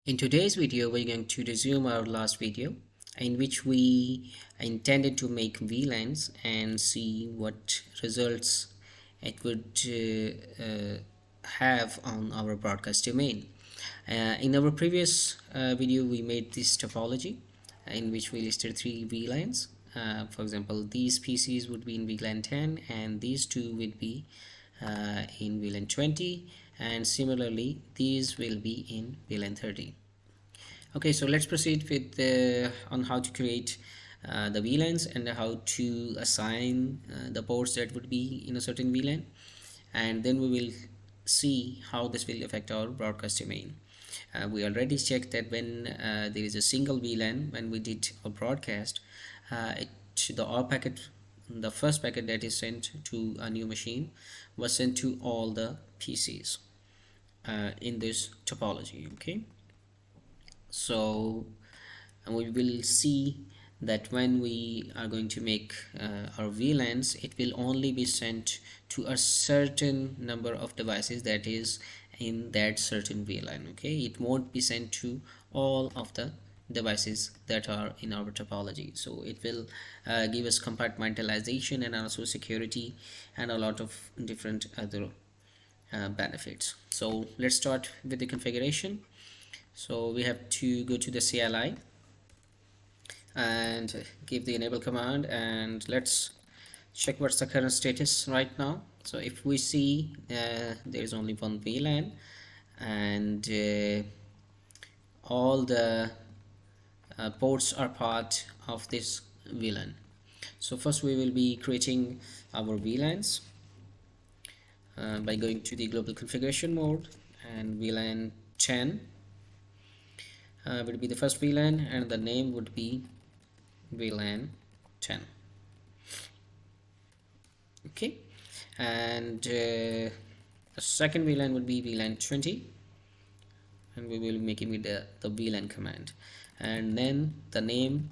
In today's video, we're going to resume our last video in which we intended to make VLANs and see what results it would have on our broadcast domain. In our previous video, we made this topology in which we listed three VLANs. For example, these PCs would be in VLAN 10 and these two would be in VLAN 20, and similarly these will be in VLAN 30. Okay, so let's proceed with on how to create the VLANs and how to assign the ports that would be in a certain VLAN, and then we will see how this will affect our broadcast domain. We already checked that when there is a single VLAN, when we did a broadcast, the first packet that is sent to a new machine was sent to all the PCs in this topology. Okay, so we will see that when we are going to make our VLANs, it will only be sent to a certain number of devices that is in that certain VLAN. Okay, it won't be sent to all of the devices that are in our topology. So it will give us compartmentalization and also security and a lot of different other benefits. So let's start with the configuration. So we have to go to the CLI and give the enable command, and let's check what's the current status right now. So if we see there is only one VLAN and all the ports are part of this VLAN. So first we will be creating our VLANs by going to the global configuration mode, and VLAN 10 will be the first VLAN and the name would be VLAN 10. Okay, and the second VLAN would be VLAN 20, and we will be making with the VLAN command. And then the name,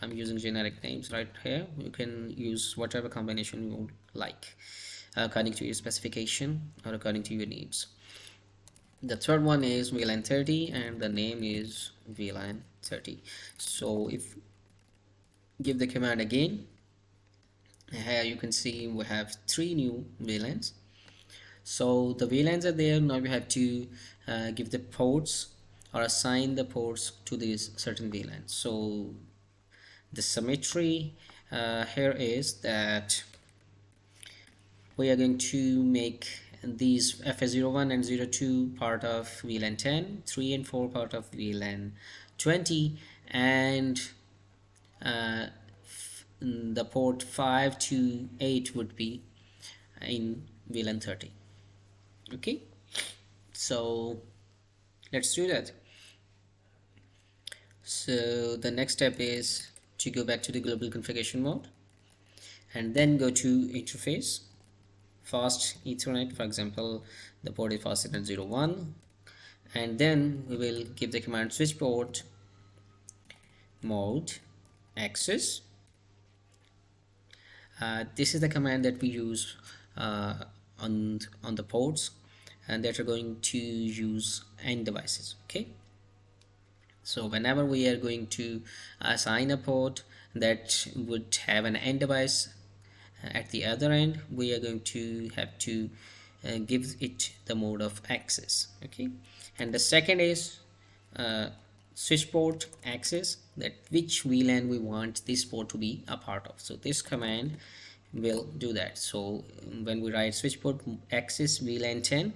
I'm using generic names right here. You can use whatever combination you would like according to your specification or according to your needs. The third one is VLAN 30 and the name is VLAN 30. So if give the command again, here you can see we have three new VLANs. So the VLANs are there. Now we have to give the ports or assign the ports to these certain VLANs. So the symmetry here is that we are going to make these FS01 and 02 part of VLAN 10, 3 and 4 part of VLAN 20, and the port 5 to 8 would be in VLAN 30. Okay, so let's do that. So the next step is to go back to the global configuration mode and then go to interface, fast Ethernet. For example, the port is fast Ethernet 01, and then we will give the command switch port mode access. This is the command that we use on the ports and that are going to use end devices. Okay, so whenever we are going to assign a port that would have an end device at the other end, we are going to have to give it the mode of access. Okay, and the second is switch port access, that which VLAN we want this port to be a part of. So this command will do that. So when we write switch port access VLAN 10,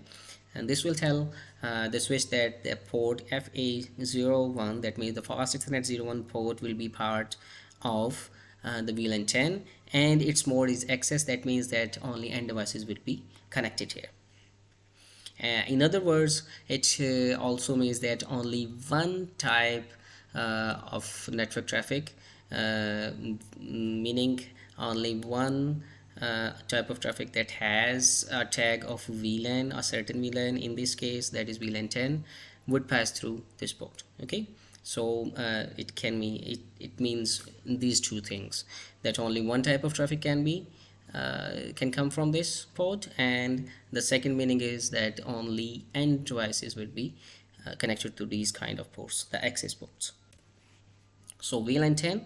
and this will tell the switch that the port FA01, that means the fast Ethernet 01 port, will be part of the VLAN 10 and its mode is access. That means that only end devices will be connected here. In other words, it also means that only one type of network traffic, meaning only one type of traffic that has a tag of VLAN, a certain VLAN, in this case that is VLAN 10, would pass through this port. Okay, so it means these two things, that only one type of traffic can come from this port, and the second meaning is that only end devices will be connected to these kind of ports, the access ports. So VLAN 10,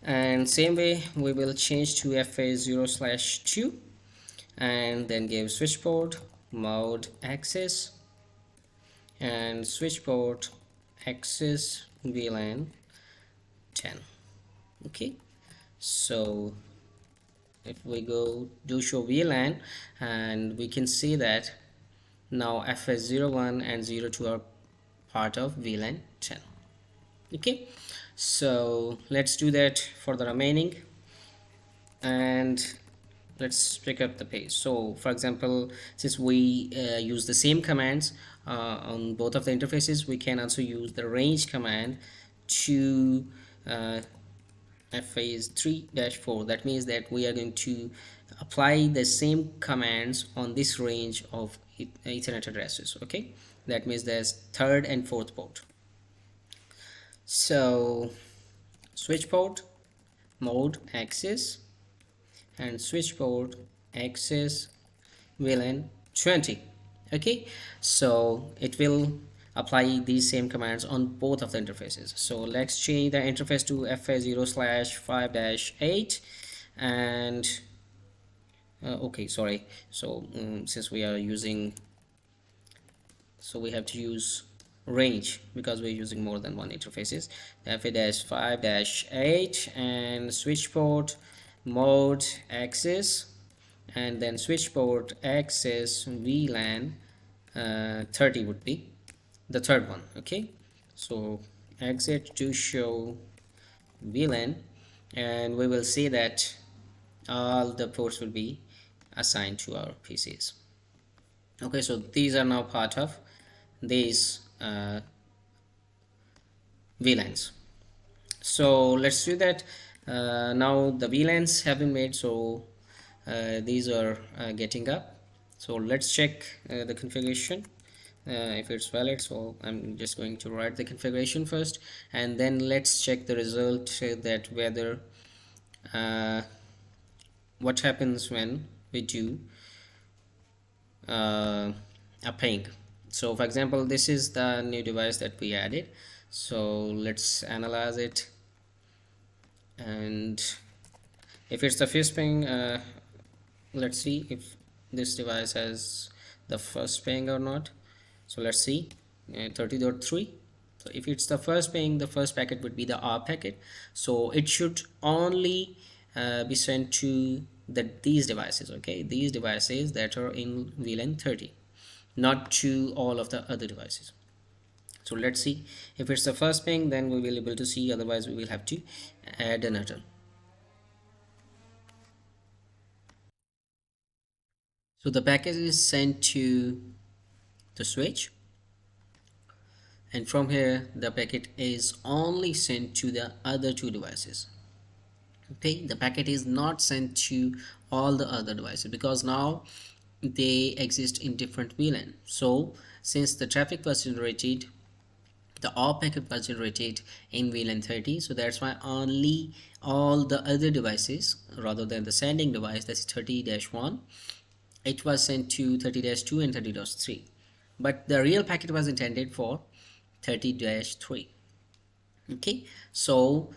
and same way we will change to FA0/2 and then give switch port mode access and switch port access VLAN 10. Okay, so if we go do show VLAN, and we can see that now FS01 and 02 are part of VLAN 10. Okay, so let's do that for the remaining, and let's pick up the page. So for example, since we use the same commands on both of the interfaces, we can also use the range command to phase 3-4. That means that we are going to apply the same commands on this range of Ethernet addresses. Okay, that means there's third and fourth port. So switch port mode access and switch port access VLAN 20. Okay, so it will apply these same commands on both of the interfaces. So let's change the interface to FA0/5-8, and okay, sorry, so since we are using, so we have to use range because we're using more than one interfaces. FA-5-8 and switch port mode access and then switch port access VLAN 30 would be the third one. Okay, so exit to show VLAN, and we will see that all the ports will be assigned to our PCs. Okay, so these are now part of these VLANs. So let's do that. Now the VLANs have been made, so these are getting up. So let's check the configuration if it's valid. So I'm just going to write the configuration first, and then let's check the result, that whether what happens when we do a ping. So for example, this is the new device that we added, so let's analyze it, and if it's the first ping, let's see if this device has the first ping or not. So let's see 30.3. so if it's the first ping, the first packet would be the R packet, so it should only be sent to these devices. Okay, these devices that are in VLAN 30, not to all of the other devices. So let's see if it's the first ping, then we will be able to see, otherwise we will have to add another. So the packet is sent to the switch, and from here the packet is only sent to the other two devices. Okay, the packet is not sent to all the other devices because now they exist in different VLAN. So since the traffic was generated, the R packet was generated in VLAN 30, so that's why only all the other devices rather than the sending device, that's 30-1, it was sent to 30-2 and 30-3, but the real packet was intended for 30-3. Okay, so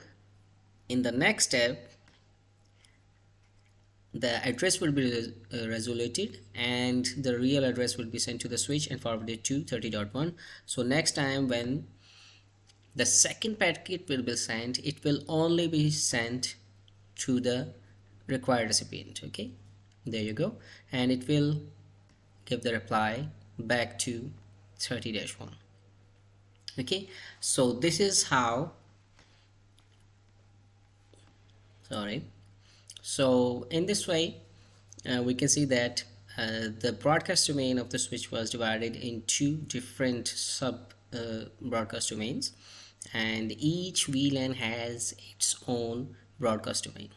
in the next step the address will be resoluted and the real address will be sent to the switch and forwarded to 30.1. so next time when the second packet will be sent, it will only be sent to the required recipient. Okay, there you go, and it will give the reply back to 30-1. Okay, so this is how, so in this way we can see that the broadcast domain of the switch was divided in two different sub broadcast domains, and each VLAN has its own broadcast domain.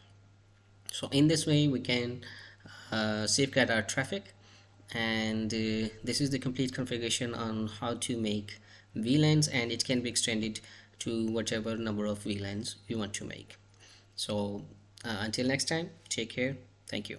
So in this way we can safeguard our traffic, and this is the complete configuration on how to make VLANs, and it can be extended to whatever number of VLANs you want to make. So until next time, take care. Thank you.